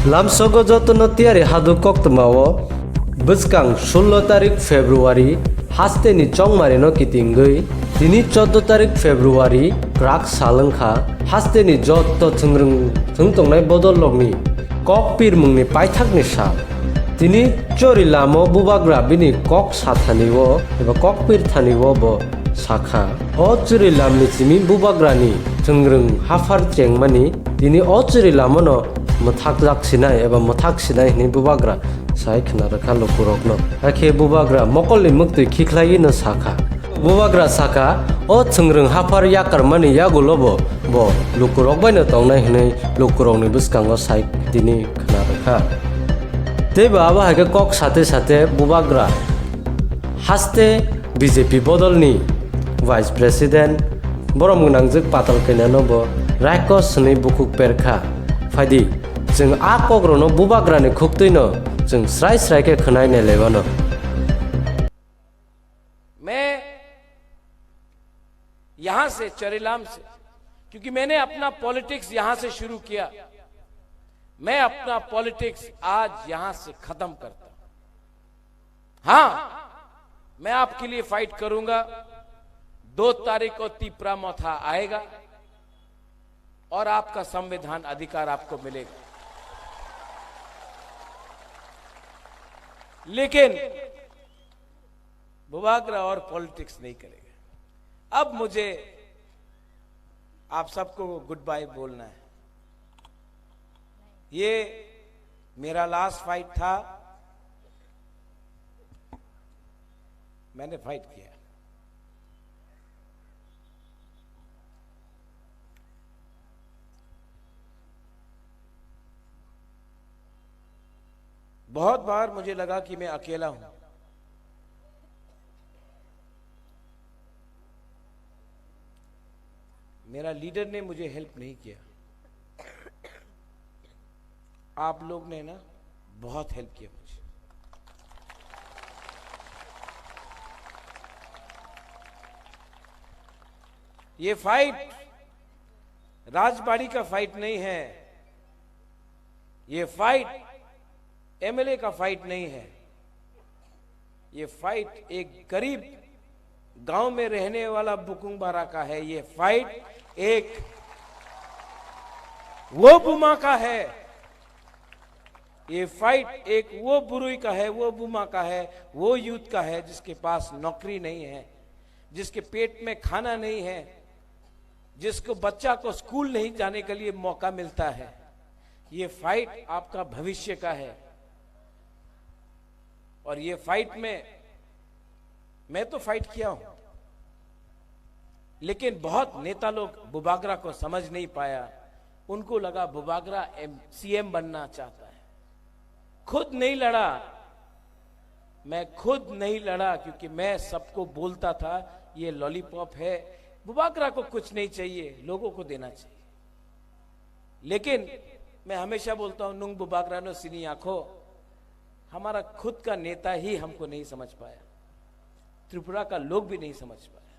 लामसोगो जतन तियारि हादु कक्तमाओ बसकां 16 तारिख फेब्रुवारी हास्तेनि चौमारिनो कितिंगै दिनै 14 तारिख फेब्रुवारी क्राक सालंखा हास्तेनि जत्त थंग्रं थंतंनाय बदललगनि ककपिर मुंनि पाइथाकनि सा दिनै चोरि लामो बुबाग्रा बिनि कक साथानिवो एबा ककपिर थानिवो बो साखा अ चोरि लामनि चिमि बुबाग्रानि थंग्रं हाफार चेंमानि दिनै अ चोरि लामोनो मथाक जाक्सिनाय एबा मथाक सिनाय नि बुबाग्रा साय खनारखा लकुरकनो आखे बुबाग्रा मकलनि मुक्ति खिख्लायिनो साखा बुबाग्रा साखा अ थंग्रं हाफार याकार मानि यागुलबो बो लकुरक बायनो तंनाय हनै लकुरकनि बसकांगो साय दिनै खनारखा तेबा आबाहागे कक साथे साथे बुबाग्रा हास्ते बीजेपी बदलनि वाइस प्रेसिडेंट बरम गोनांजों पाताल कैनानोबो रायकस नै बुकुक पेरखा फायदि जों आ कग्रनो बुबाग्रानि खुक्तैनो जों स्राय स्रायके खोनायनाय लेबानो मैं यहां से चरेलाम से, क्योंकि मैंने अपना पॉलिटिक्स यहां से शुरू किया, मैं अपना पॉलिटिक्स आज यहां से खत्म करता हूं। हां, मैं आपके लिए फाइट करूंगा। 2 तारीख को तीपरा मथा आएगा और आपका संविधान अधिकार आपको मिलेगा। लेकिन बुबाग्रा और पॉलिटिक्स नहीं करेगा। अब मुझे आप सबको गुड बाय बोलना है। ये मेरा लास्ट फाइट था, मैंने फाइट किया। बहुत बार मुझे लगा कि मैं अकेला हूं, मेरा लीडर ने मुझे हेल्प नहीं किया। आप लोग ने ना बहुत हेल्प किया मुझे। ये फाइट राजबाड़ी का फाइट नहीं है, ये फाइट एमएलए का फाइट नहीं है, ये फाइट एक गरीब गांव में रहने वाला बुकुंगबारा का है। ये फाइट एक वो बुमा का है, ये फाइट एक वो बुरुई का है, वो बुमा का है, वो यूथ का है जिसके पास नौकरी नहीं है, जिसके पेट में खाना नहीं है, जिसको बच्चा को स्कूल नहीं जाने के लिए मौका मिलता है। ये फाइट आपका भविष्य का है। और ये फाइट में मैं तो फाइट किया हूं, लेकिन बहुत नेता लोग बुबाग्रा को समझ नहीं पाया। उनको लगा बुबाग्रा सीएम बनना चाहता है। खुद नहीं लड़ा, मैं खुद नहीं लड़ा, क्योंकि मैं सबको बोलता था ये लॉलीपॉप है, बुबाग्रा को कुछ नहीं चाहिए, लोगों को देना चाहिए। लेकिन मैं हमेशा बोलता हूं नुंग बुबाग्रा नो सिनी आंखो, हमारा खुद का नेता ही हमको नहीं समझ पाया, त्रिपुरा का लोग भी नहीं समझ पाया।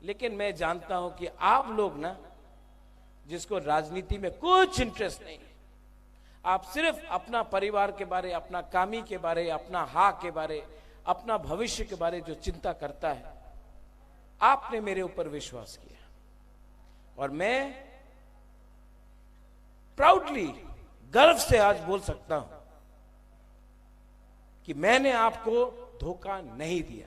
लेकिन मैं जानता हूं कि आप लोग ना, जिसको राजनीति में कुछ इंटरेस्ट नहीं, आप सिर्फ अपना परिवार के बारे, अपना कामी के बारे, अपना हा के बारे, अपना भविष्य के बारे जो चिंता करता है, आपने मेरे ऊपर विश्वास किया। और मैं प्राउडली, गर्व से आज बोल सकता हूं कि मैंने आपको धोखा नहीं दिया।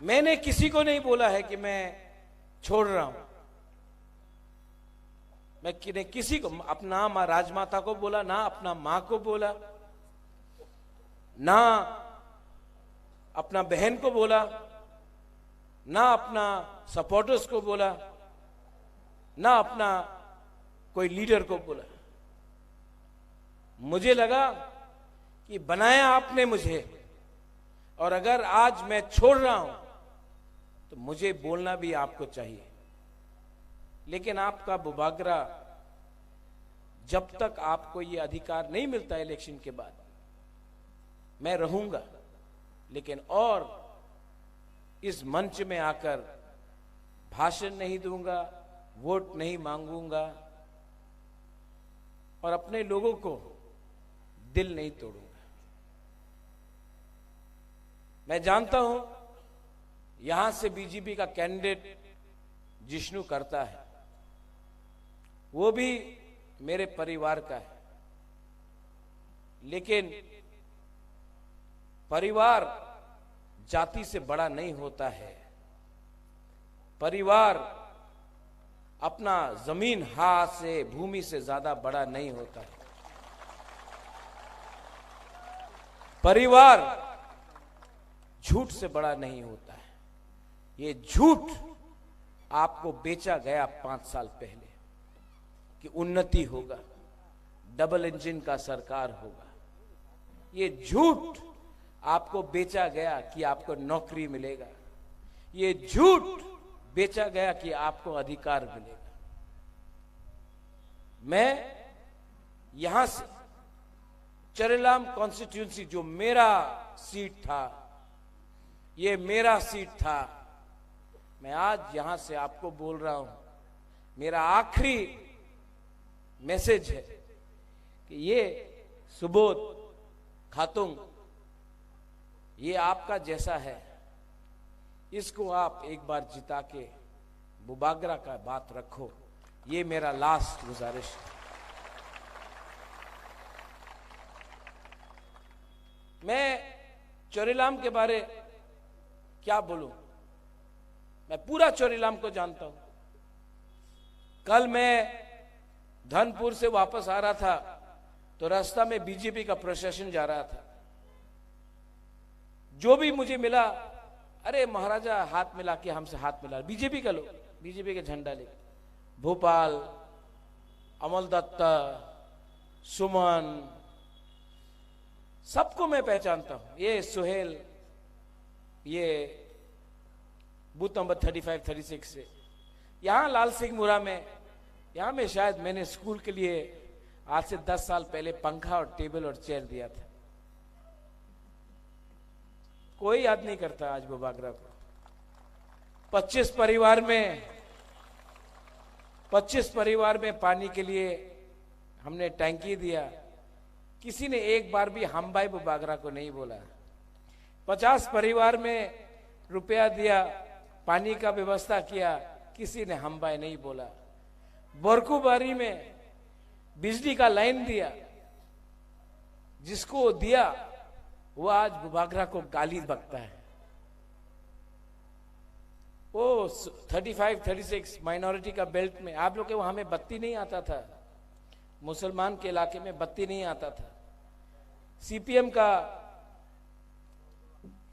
मैंने किसी को नहीं बोला है कि मैं छोड़ रहा हूं। मैं किसी को, अपना मां राजमाता को बोला ना, अपना मां को बोला ना, अपना बहन को बोला ना, अपना सपोर्टर्स को बोला ना, अपना कोई लीडर को बोला। मुझे लगा कि बनाया आपने मुझे, और अगर आज मैं छोड़ रहा हूं तो मुझे बोलना भी आपको चाहिए। लेकिन आपका बुबाग्रा, जब तक आपको ये अधिकार नहीं मिलता इलेक्शन के बाद, मैं रहूंगा। लेकिन और इस मंच में आकर भाषण नहीं दूंगा, वोट नहीं मांगूंगा और अपने लोगों को दिल नहीं तोड़ूंगा। मैं जानता हूं यहां से बीजेपी का कैंडिडेट जिष्णु करता है, वो भी मेरे परिवार का है, लेकिन परिवार जाति से बड़ा नहीं होता है। परिवार अपना जमीन हाथ से, भूमि से ज्यादा बड़ा नहीं होता है। परिवार झूठ से बड़ा नहीं होता है। ये झूठ आपको बेचा गया 5 साल पहले कि उन्नति होगा, डबल इंजन का सरकार होगा। ये झूठ आपको बेचा गया कि आपको नौकरी मिलेगा। ये झूठ बेचा गया कि आपको अधिकार मिलेगा। मैं यहां से चरेलाम कॉन्स्टिट्यूंसी, जो मेरा सीट था, ये मेरा सीट था, मैं आज यहां से आपको बोल रहा हूं, मेरा आखिरी मैसेज है कि ये सुबोध खातुंग, ये आपका जैसा है, इसको आप एक बार जिता के बुबागरा का बात रखो। ये मेरा लास्ट गुजारिश है। मैं चोरीलाम के बारे क्या बोलूं, मैं पूरा चोरीलाम को जानता हूं। कल मैं धनपुर से वापस आ रहा था तो रास्ता में बीजेपी का प्रोसेशन जा रहा था। जो भी मुझे मिला, अरे महाराजा हाथ मिला के हमसे हाथ मिला, बीजेपी का लोग, बीजेपी के झंडा लेके। भोपाल, अमल दत्ता, सुमन, सबको मैं पहचानता हूं। ये सुहेल, ये बूथ नंबर 35, 36 से, यहां लाल सिंह मुरा में, यहां में शायद मैंने स्कूल के लिए आज से 10 साल पहले पंखा और टेबल और चेयर दिया था। कोई याद नहीं करता आज बुबागरा को। 25 परिवार में पानी के लिए हमने टैंकी दिया। किसी ने एक बार भी हम भाई बुबागरा को नहीं बोला। 50 परिवार में रुपया दिया, पानी का व्यवस्था किया, किसी ने हम भाई नहीं बोला। बोरकुबारी में बिजली का लाइन दिया, जिसको दिया वो आज बुबागरा को गाली बकता है। वो 35, 36 माइनॉरिटी का बेल्ट में, आप लोग के वहां में बत्ती नहीं आता था, मुसलमान के इलाके में बत्ती नहीं आता था। सीपीएम का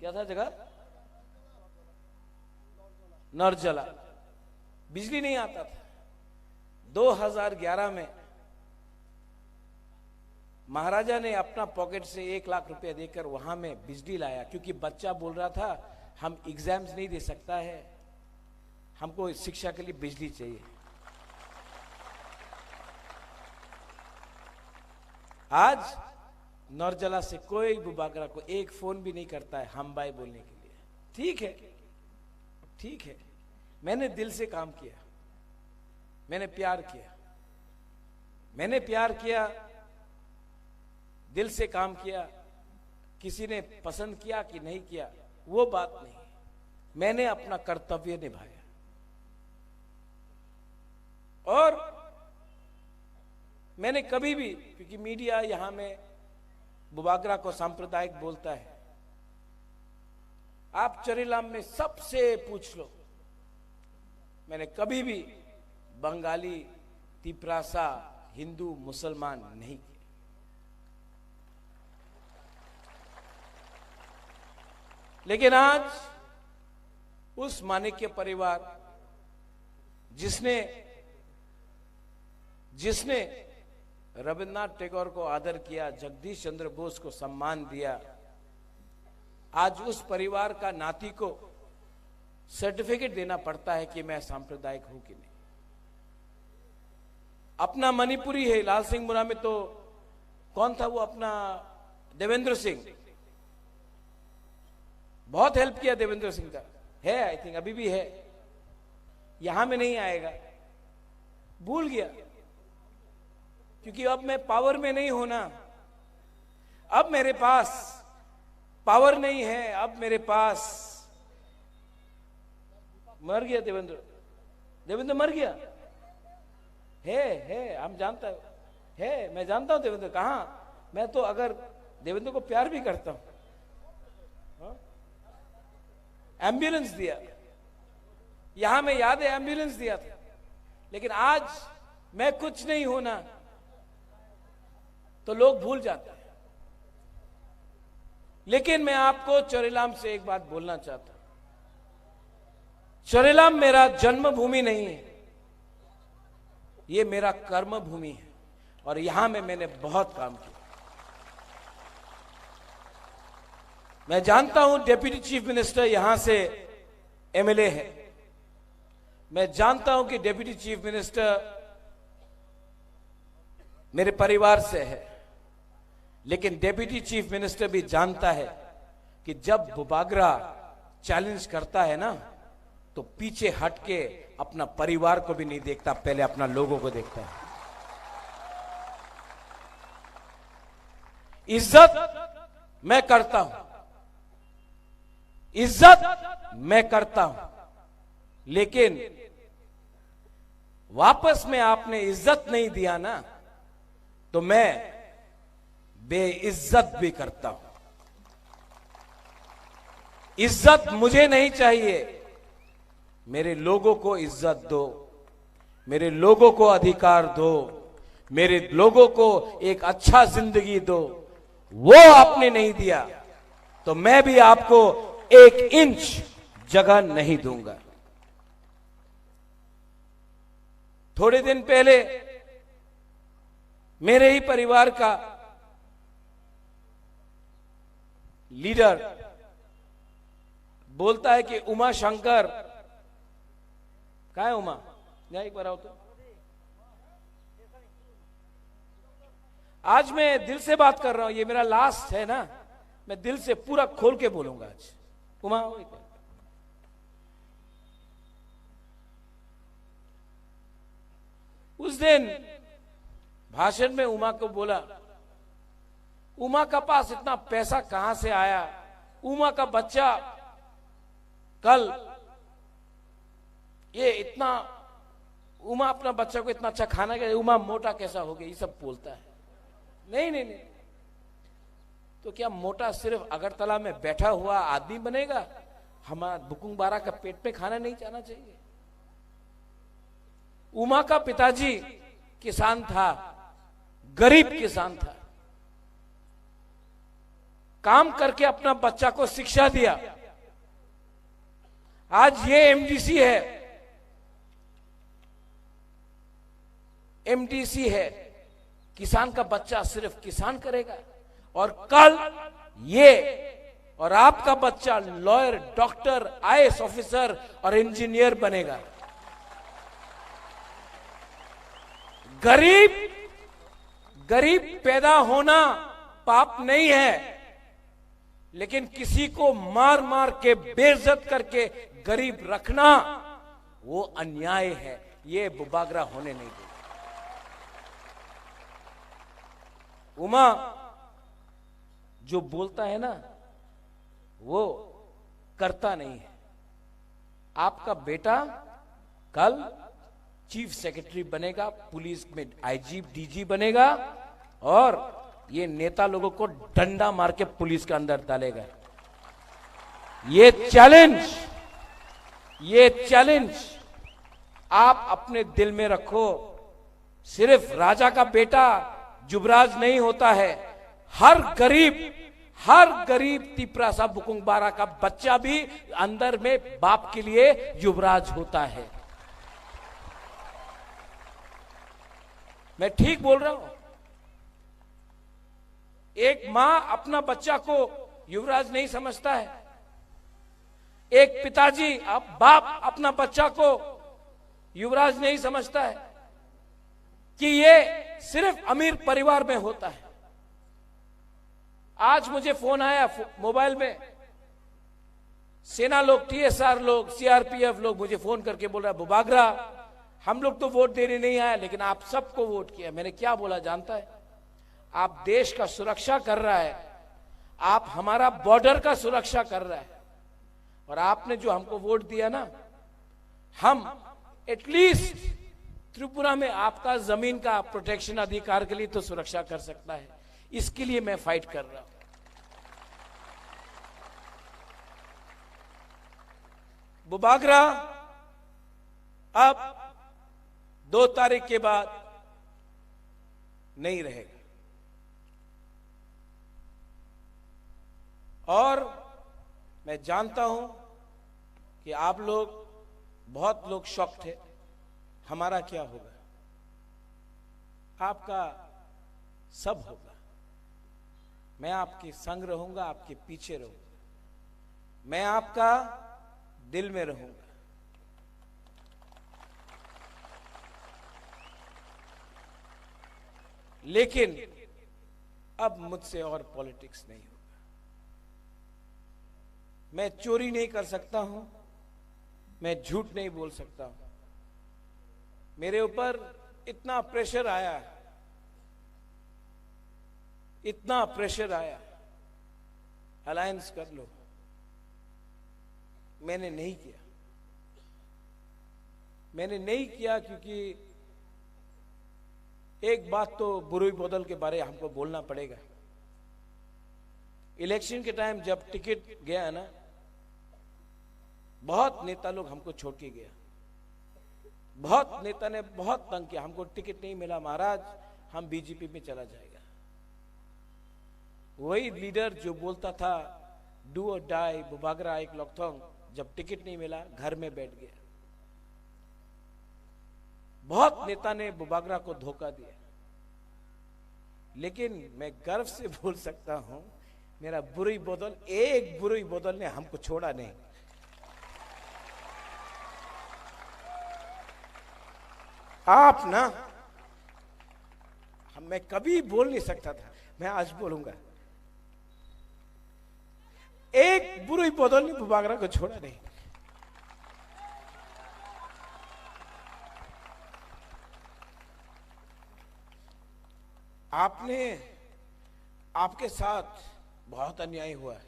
क्या था जगह, नरजला, बिजली नहीं आता था। 2011 में महाराजा ने अपना पॉकेट से 1 लाख रुपया देकर वहां में बिजली लाया, क्योंकि बच्चा बोल रहा था हम एग्जाम्स नहीं दे सकता है, हमको शिक्षा के लिए बिजली चाहिए। आज नौरजला से कोई बुबागरा को एक फोन भी नहीं करता है हम भाई बोलने के लिए। ठीक है, ठीक है, मैंने दिल से काम किया, मैंने प्यार किया, दिल से काम किया। किसी ने पसंद किया कि नहीं किया वो बात नहीं, मैंने अपना कर्तव्य निभाया। और मैंने कभी भी, क्योंकि मीडिया यहां में बुबागरा को सांप्रदायिक बोलता है, आप चरीलाम में सबसे पूछ लो, मैंने कभी भी बंगाली, तिपरासा, हिंदू, मुसलमान नहीं किया। लेकिन आज उस माणिक्य परिवार जिसने रविन्द्रनाथ टैगोर को आदर किया, जगदीश चंद्र बोस को सम्मान दिया, आज उस परिवार का नाती को सर्टिफिकेट देना पड़ता है कि मैं सांप्रदायिक हूं कि नहीं। अपना मणिपुरी है, लाल सिंह मुरा में तो कौन था वो, अपना देवेंद्र सिंह, बहुत हेल्प किया देवेंद्र सिंह का, है आई थिंक अभी भी है। यहां में नहीं आएगा, भूल गया, क्योंकि अब मैं पावर में नहीं होना, अब मेरे पास पावर नहीं है, अब मेरे पास मर गया देवेंद्र, देवेंद्र मर गया है हम जानता है, मैं जानता हूं देवेंद्र कहां, मैं तो अगर देवेंद्र को प्यार भी करता हूं, एम्बुलेंस दिया यहां में याद है, एम्बुलेंस दिया था, लेकिन आज मैं कुछ नहीं होना तो लोग भूल जाते हैं। लेकिन मैं आपको चोरेलाम से एक बात बोलना चाहता हूं, चोरेलाम मेरा जन्मभूमि नहीं है, ये मेरा कर्म भूमि है, और यहां में मैंने बहुत काम किया। मैं जानता हूं डिप्टी चीफ मिनिस्टर यहां से एमएलए है, मैं जानता हूं कि डिप्टी चीफ मिनिस्टर मेरे परिवार से है, लेकिन डिप्टी चीफ मिनिस्टर भी जानता है कि जब बुबागरा चैलेंज करता है ना, तो पीछे हट के अपना परिवार को भी नहीं देखता, पहले अपना लोगों को देखता है। इज्जत मैं करता हूं, इज्जत मैं करता हूं, लेकिन वापस में आपने इज्जत नहीं दिया ना, तो मैं बेइज्जत भी करता हूं। इज्जत मुझे नहीं चाहिए, मेरे लोगों को इज्जत दो, मेरे लोगों को अधिकार दो, मेरे लोगों को एक अच्छा जिंदगी दो, वो आपने नहीं दिया तो मैं भी आपको 1 इंच जगह नहीं दूंगा। थोड़े दिन पहले मेरे ही परिवार का लीडर बोलता है कि उमा शंकर, कहाँ है उमा, यहाँ एक बार आओ तो। आज मैं दिल से बात कर रहा हूं, ये मेरा लास्ट है ना, मैं दिल से पूरा खोल के बोलूंगा आज। उमा आओ एक बार। उस दिन भाषण में उमा को बोला, उमा का पास इतना पैसा कहां से आया, उमा का बच्चा कल ये इतना, उमा अपना बच्चा को इतना अच्छा खाना खिलाए, उमा मोटा कैसा हो गया, ये सब बोलता है। नहीं नहीं नहीं, तो क्या मोटा सिर्फ अगरतला में बैठा हुआ आदमी बनेगा? हमारा बुकुंग बारा का पेट में खाना नहीं जाना चाहिए। उमा का पिताजी किसान था, गरीब किसान था, काम करके अपना बच्चा को शिक्षा दिया। आज ये एमडीसी है, एमडीसी है, किसान का बच्चा सिर्फ किसान करेगा, और कल ये और आपका बच्चा लॉयर, डॉक्टर, आईएएस ऑफिसर और इंजीनियर बनेगा। गरीब गरीब पैदा होना पाप नहीं है, लेकिन किसी को मार मार के बेइज्जत करके गरीब रखना वो अन्याय है, ये बुबागरा होने नहीं देगा। उमा जो बोलता है ना वो करता नहीं है। आपका बेटा कल चीफ सेक्रेटरी बनेगा, पुलिस में आईजी डीजी बनेगा, और ये नेता लोगों को डंडा मार के पुलिस के अंदर डालेगा। ये चैलेंज आप अपने दिल में रखो। सिर्फ राजा का बेटा युवराज नहीं होता है, हर गरीब तिपरासा बुकुंग बारा का बच्चा भी अंदर में बाप के लिए युवराज होता है। मैं ठीक बोल रहा हूं? एक मां अपना बच्चा को युवराज नहीं समझता है, एक पिताजी बाप अपना बच्चा को युवराज नहीं समझता है कि ये सिर्फ अमीर परिवार में होता है। आज मुझे फोन आया मोबाइल में, सेना लोग, टीएसआर लोग, सीआरपीएफ लोग मुझे फोन करके बोल रहा है, बुबागरा हम लोग तो वोट देने नहीं आए, लेकिन आप सबको वोट किया। मैंने क्या बोला जानता है? आप देश का सुरक्षा कर रहा है, आप हमारा बॉर्डर का सुरक्षा कर रहा है, और आपने जो हमको वोट दिया ना, हम एटलीस्ट त्रिपुरा में आपका जमीन का प्रोटेक्शन अधिकार के लिए तो सुरक्षा कर सकता है। इसके लिए मैं फाइट कर रहा हूं। बुबागरा अब 2 तारीख के बाद नहीं रहेगा, और मैं जानता हूं कि आप लोग, बहुत लोग शॉक थे, हमारा क्या होगा। आपका सब होगा। मैं आपके संग रहूंगा, आपके पीछे रहूंगा, मैं आपका दिल में रहूंगा। लेकिन अब मुझसे और पॉलिटिक्स नहीं होगा। मैं चोरी नहीं कर सकता हूं, मैं झूठ नहीं बोल सकता हूं। मेरे ऊपर इतना प्रेशर आया, इतना प्रेशर आया, अलायंस कर लो, मैंने नहीं किया। मैंने नहीं किया क्योंकि एक बात तो बुरुई बदल के बारे हमको बोलना पड़ेगा। इलेक्शन के टाइम जब टिकट गया ना, बहुत नेता लोग हमको छोड़ के गया। बहुत नेता ने बहुत तंग किया, हमको टिकट नहीं मिला महाराज, हम बीजेपी में चला जाएगा। वही लीडर जो बोलता था डू और डाई, बुबागरा एक लोकथोंग, जब टिकट नहीं मिला घर में बैठ गया। बहुत नेता ने बुबागरा को धोखा दिया, लेकिन मैं गर्व से बोल सकता हूं, मेरा बुरुई बदल, एक बुरुई बदल ने हमको छोड़ा नहीं। आप ना, मैं कभी बोल नहीं सकता था, मैं आज बोलूंगा, एक बुरुई बदल ने बुबागरा को छोड़ा नहीं। आपके साथ बहुत अन्याय हुआ है,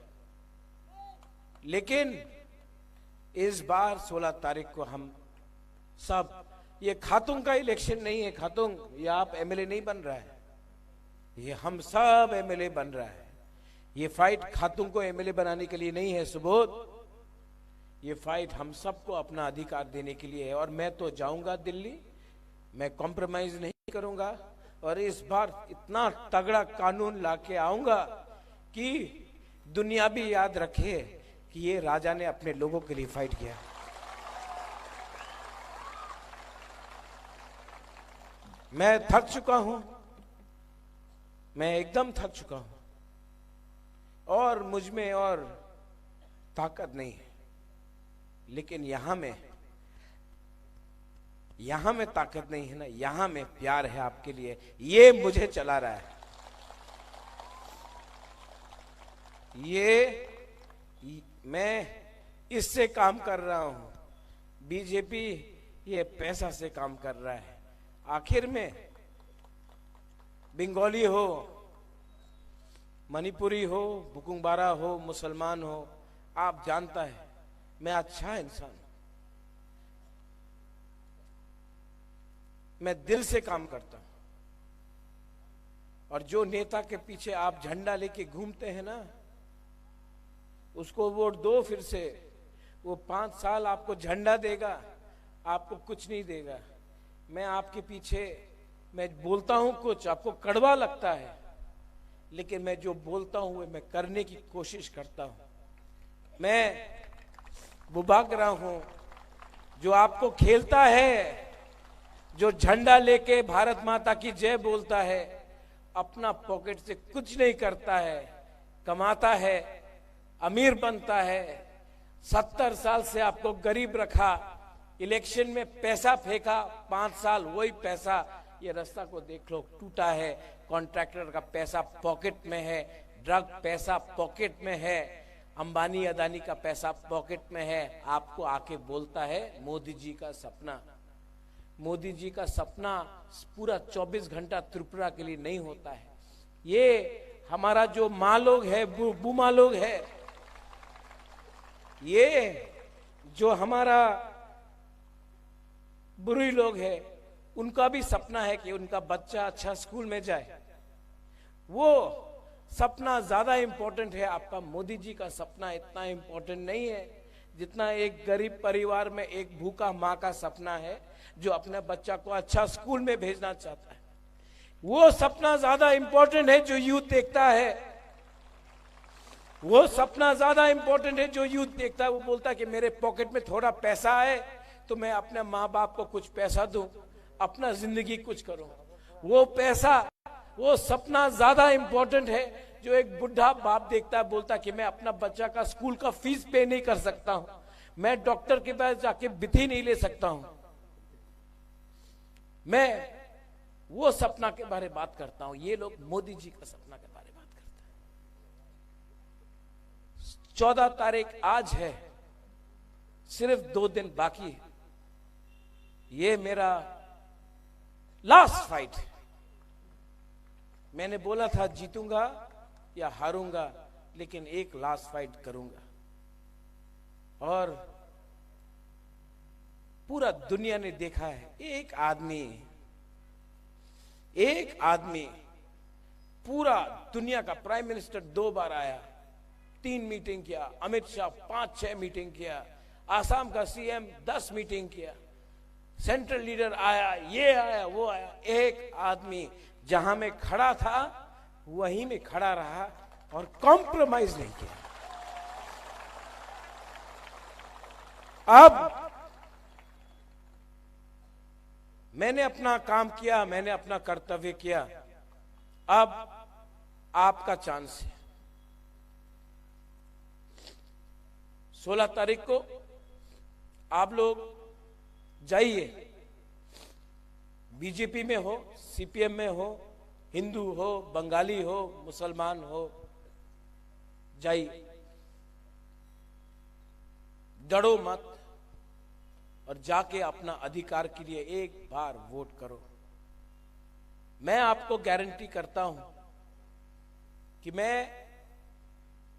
लेकिन इस बार 16 तारीख को हम सब, ये खातून का इलेक्शन नहीं है। खातून, ये आप एमएलए नहीं बन रहा है, ये हम सब एमएलए बन रहा है। ये फाइट खातून को एमएलए बनाने के लिए नहीं है सुबोध, ये फाइट हम सबको अपना अधिकार देने के लिए है। और मैं तो जाऊंगा दिल्ली, मैं कॉम्प्रोमाइज नहीं करूंगा, और इस बार इतना तगड़ा कानून लाके आऊंगा कि दुनिया भी याद रखे कि ये राजा ने अपने लोगों के लिए फाइट किया। मैं थक चुका हूं, मैं एकदम थक चुका हूं, और मुझ में और ताकत नहीं है। लेकिन यहां में ताकत नहीं है ना, यहां में प्यार है आपके लिए, ये मुझे चला रहा है। ये मैं इससे काम कर रहा हूं। बीजेपी ये पैसा से काम कर रहा है। आखिर में बंगाली हो, मणिपुरी हो, बुकुंबारा हो, मुसलमान हो, आप जानता है मैं अच्छा इंसान हूं, मैं दिल से काम करता हूं। और जो नेता के पीछे आप झंडा लेके घूमते हैं ना, उसको वोट दो फिर से, वो 5 साल आपको झंडा देगा, आपको कुछ नहीं देगा। मैं आपके पीछे, मैं बोलता हूं कुछ, आपको कड़वा लगता है, लेकिन मैं जो बोलता हूं वो मैं करने की कोशिश करता हूं। मैं बुबागरा हूं जो आपको खेलता है, जो झंडा लेके भारत माता की जय बोलता है, अपना पॉकेट से कुछ नहीं करता है, कमाता है, अमीर बनता है। 70 साल से आपको गरीब रखा, इलेक्शन में पैसा फेंका, 5 साल वही पैसा, ये रास्ता को देख लो, टूटा है। कॉन्ट्रैक्टर का पैसा पॉकेट में है, ड्रग पैसा पॉकेट में है, अंबानी अदानी का पैसा पॉकेट में है, आपको आके बोलता है मोदी जी का सपना। मोदी जी का सपना पूरा 24 घंटा त्रिपुरा के लिए नहीं होता है। ये हमारा जो माँ लोग है, बूमा लोग है, ये जो हमारा बुरी लोग है, उनका भी सपना है कि उनका बच्चा अच्छा स्कूल में जाए। वो सपना ज्यादा इंपॉर्टेंट है। आपका मोदी जी का सपना इतना इंपॉर्टेंट नहीं है जितना एक गरीब परिवार में एक भूखा माँ का सपना है जो अपने बच्चा को अच्छा स्कूल में भेजना चाहता है। वो सपना ज्यादा इंपॉर्टेंट है जो यूथ देखता है। वो सपना ज्यादा इंपॉर्टेंट है जो यूथ देखता है। वो बोलता है कि मेरे पॉकेट में थोड़ा पैसा है तो मैं अपने माँ बाप को कुछ पैसा दूं, अपना जिंदगी कुछ करूं। वो पैसा, वो सपना ज्यादा इंपॉर्टेंट है जो एक बुढ़ा बाप देखता है, बोलता है कि मैं अपना बच्चा का स्कूल का फीस पे नहीं कर सकता हूं, मैं डॉक्टर के पास जाके बिथी नहीं ले सकता हूं। मैं वो सपना के बारे में बात करता हूं। ये लोग मोदी जी का सपना के बारे में बात करते हैं। 14 तारीख आज है, सिर्फ 2 दिन बाकी है। ये मेरा लास्ट फाइट है। मैंने बोला था जीतूंगा या हारूंगा, लेकिन एक लास्ट फाइट करूंगा। और पूरा दुनिया ने देखा है, एक आदमी पूरा दुनिया का प्राइम मिनिस्टर 2 बार आया, 3 मीटिंग किया, अमित शाह 5-6 मीटिंग किया, आसाम का सीएम 10 मीटिंग किया, सेंट्रल लीडर आया, ये आया, वो आया। एक आदमी जहां में खड़ा था वहीं में खड़ा रहा और कॉम्प्रोमाइज नहीं किया। अब मैंने अपना काम किया, मैंने अपना कर्तव्य किया। अब आपका चांस है। 16 तारीख को आप लोग जाइए, बीजेपी में हो, सीपीएम में हो, हिंदू हो, बंगाली हो, मुसलमान हो, जाइए, डरो मत और जाके अपना अधिकार के लिए एक बार वोट करो। मैं आपको गारंटी करता हूं कि मैं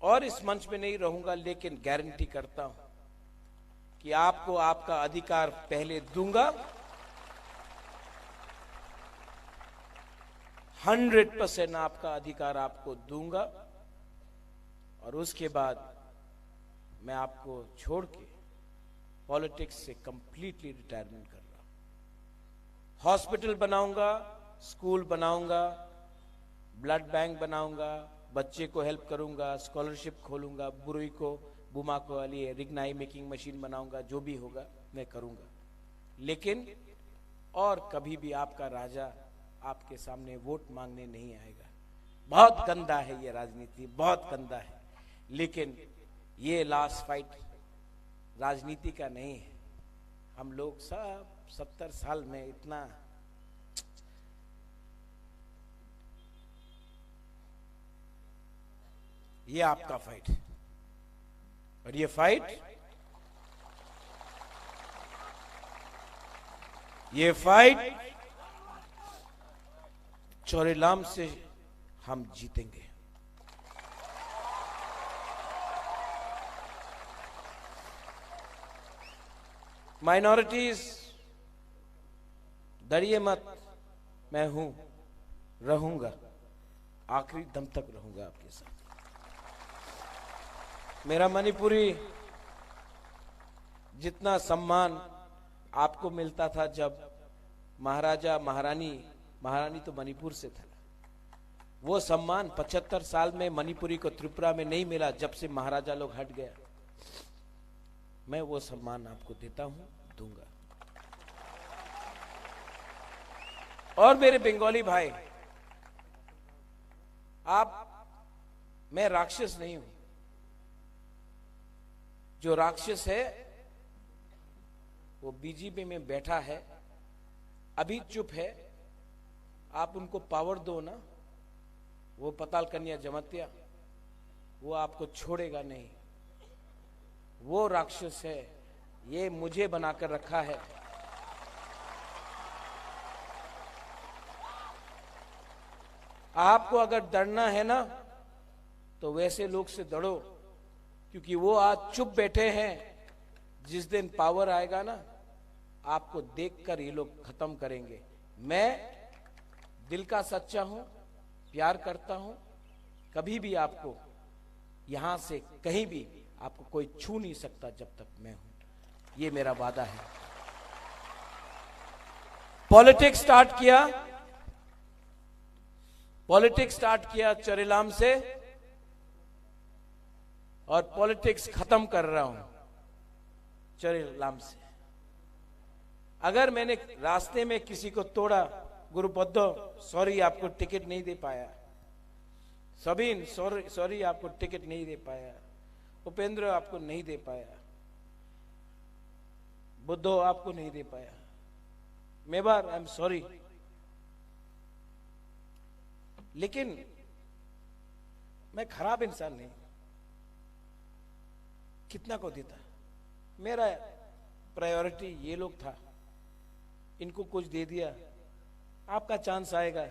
और इस मंच में नहीं रहूंगा, लेकिन गारंटी करता हूं कि आपको आपका अधिकार पहले दूंगा। 100% आपका अधिकार आपको दूंगा और उसके बाद मैं आपको छोड़ के पॉलिटिक्स से कंप्लीटली रिटायरमेंट कर रहा हूं। हॉस्पिटल बनाऊंगा, स्कूल बनाऊंगा, ब्लड बैंक बनाऊंगा, बच्चे को हेल्प करूंगा, स्कॉलरशिप खोलूंगा, बुरुई को, बुमा को वाली रिग्नाई मेकिंग मशीन बनाऊंगा, जो भी होगा मैं करूंगा। लेकिन और कभी भी आपका राजा आपके सामने वोट मांगने नहीं आएगा। बहुत गंदा है ये राजनीति, बहुत गंदा है। लेकिन ये लास्ट फाइट राजनीति का नहीं है। हम लोग सब 70 साल में इतना ये आपका फाइट है और ये फाइट चौरेलाम से हम जीतेंगे। माइनॉरिटीज डरिए मत, मैं हूं, रहूंगा, आखिरी दम तक रहूंगा आपके साथ। मेरा मणिपुरी जितना सम्मान आपको मिलता था जब महाराजा महारानी तो मणिपुर से था, वो सम्मान 75 साल में मणिपुरी को त्रिपुरा में नहीं मिला जब से महाराजा लोग हट गया। मैं वो सम्मान आपको देता हूं, दूंगा। और मेरे बंगाली भाई, मैं राक्षस नहीं हूं। जो राक्षस है वो बीजेपी में बैठा है, अभी चुप है। आप उनको पावर दो ना, वो पताल कन्या जमत्या, वो आपको छोड़ेगा नहीं। वो राक्षस है, ये मुझे बनाकर रखा है। आपको अगर डरना है ना तो वैसे लोग से डरो, क्योंकि वो आज चुप बैठे हैं। जिस दिन पावर आएगा ना, आपको देखकर ये लोग खत्म करेंगे। मैं दिल का सच्चा हूं, प्यार करता हूं। कभी भी आपको यहां से कहीं भी आपको कोई छू नहीं सकता जब तक मैं हूं। ये मेरा वादा है। पॉलिटिक्स स्टार्ट किया चरेलाम से, और पॉलिटिक्स खत्म कर रहा हूं चरेलाम से। अगर मैंने रास्ते में किसी को तोड़ा, गुरुबद्ध सॉरी, आपको टिकट नहीं दे पाया। सबीन सॉरी, आपको टिकट नहीं दे पाया। उपेंद्र आपको नहीं दे पाया। बुद्धो आपको नहीं दे पाया। Mewar I am sorry. लेकिन मैं खराब इंसान नहीं, कितना को देता। मेरा प्रायोरिटी ये लोग था, इनको कुछ दे दिया। आपका चांस आएगा,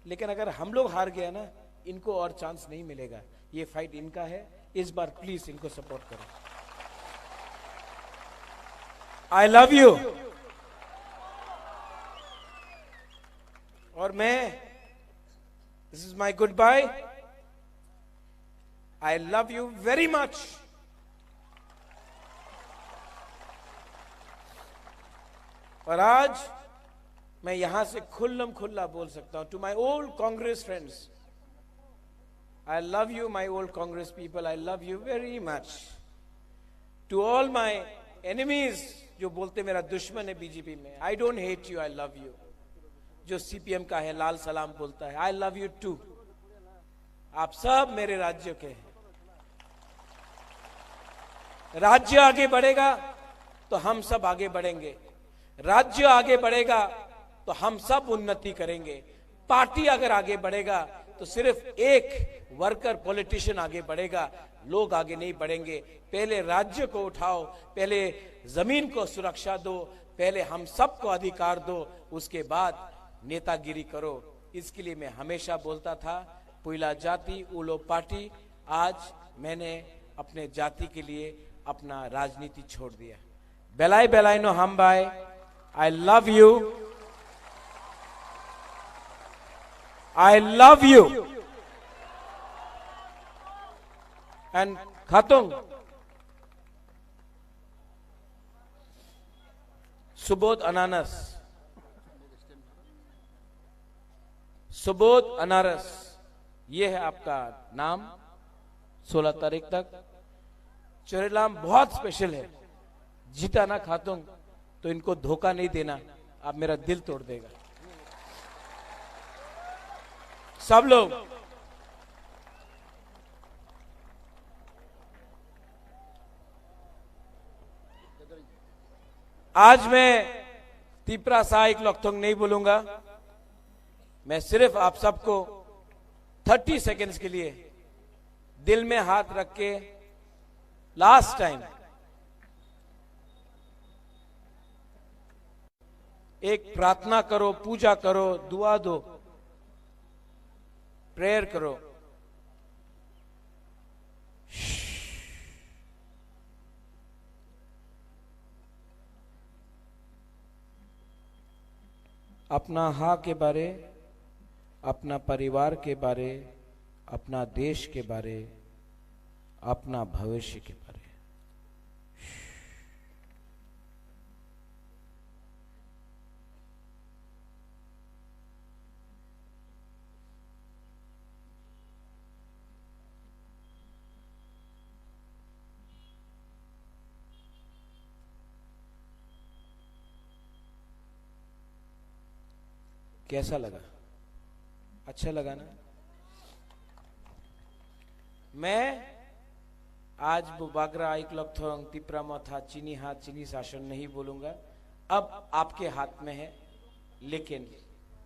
लेकिन अगर हम लोग हार गया ना, इनको और चांस नहीं मिलेगा। ये फाइट इनका है। इस बार प्लीज इनको सपोर्ट करो। I love you. और मैं, this is my goodbye. I love you very much. और आज मैं यहां से खुल्लम खुल्ला बोल सकता हूं to my old Congress friends, I love you, my old Congress people. I love you very much. To all my enemies, जो बोलते मेरा दुश्मन है बीजेपी में, I don't hate you, I love you. जो सीपीएम का है, लाल सलाम बोलता है, I love you too. आप सब मेरे राज्य के हैं। राज्य आगे बढ़ेगा तो हम सब आगे बढ़ेंगे। राज्य आगे बढ़ेगा तो हम सब उन्नति करेंगे। पार्टी अगर आगे बढ़ेगा तो सिर्फ एक वर्कर पॉलिटिशियन आगे बढ़ेगा, लोग आगे नहीं बढ़ेंगे। पहले राज्य को उठाओ, पहले जमीन को सुरक्षा दो, पहले हम सबको अधिकार दो, उसके बाद नेतागिरी करो। इसके लिए मैं हमेशा बोलता था, पुइला जाति उलो पार्टी। आज मैंने अपने जाति के लिए अपना राजनीति छोड़ दिया। बेलाई बेलाई नो हम bye. I love you, I love you. And Khatung, Subodh Ananas, Subodh Anaras, ये है आपका नाम। 16 तारीख तक चरेलाम बहुत स्पेशल है। जीता ना खातुंग तो इनको धोखा नहीं देना, आप मेरा दिल तोड़ देगा। सब लोग आज मैं तीपरा सहायक लॉकथोंग नहीं बोलूंगा। मैं सिर्फ आप सबको 30 सेकेंड्स के लिए दिल में हाथ रख के लास्ट टाइम एक प्रार्थना करो, पूजा करो, दुआ दो, प्रेयर करो। अपना हाँ के बारे, अपना परिवार के बारे, अपना देश के बारे, अपना भविष्य के बारे। कैसा लगा? अच्छा लगा ना? मैं आज बुबागरा आइक लॉकथोंग तिप्रा मथा चीनी हाथ चीनी शासन नहीं बोलूंगा। अब आपके हाथ में है, लेकिन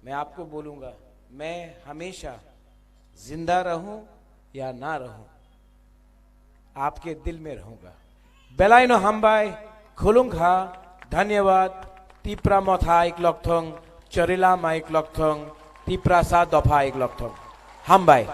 मैं आपको बोलूंगा, मैं हमेशा जिंदा रहूं या ना रहूं, आपके दिल में रहूंगा। बेलाइनो हामबाय खुलुंखा धन्यवाद तिप्रा मथा एक लक्षं चरिला माइक लक्षं तिप्रा सा दफा एक लक्षं हामबाय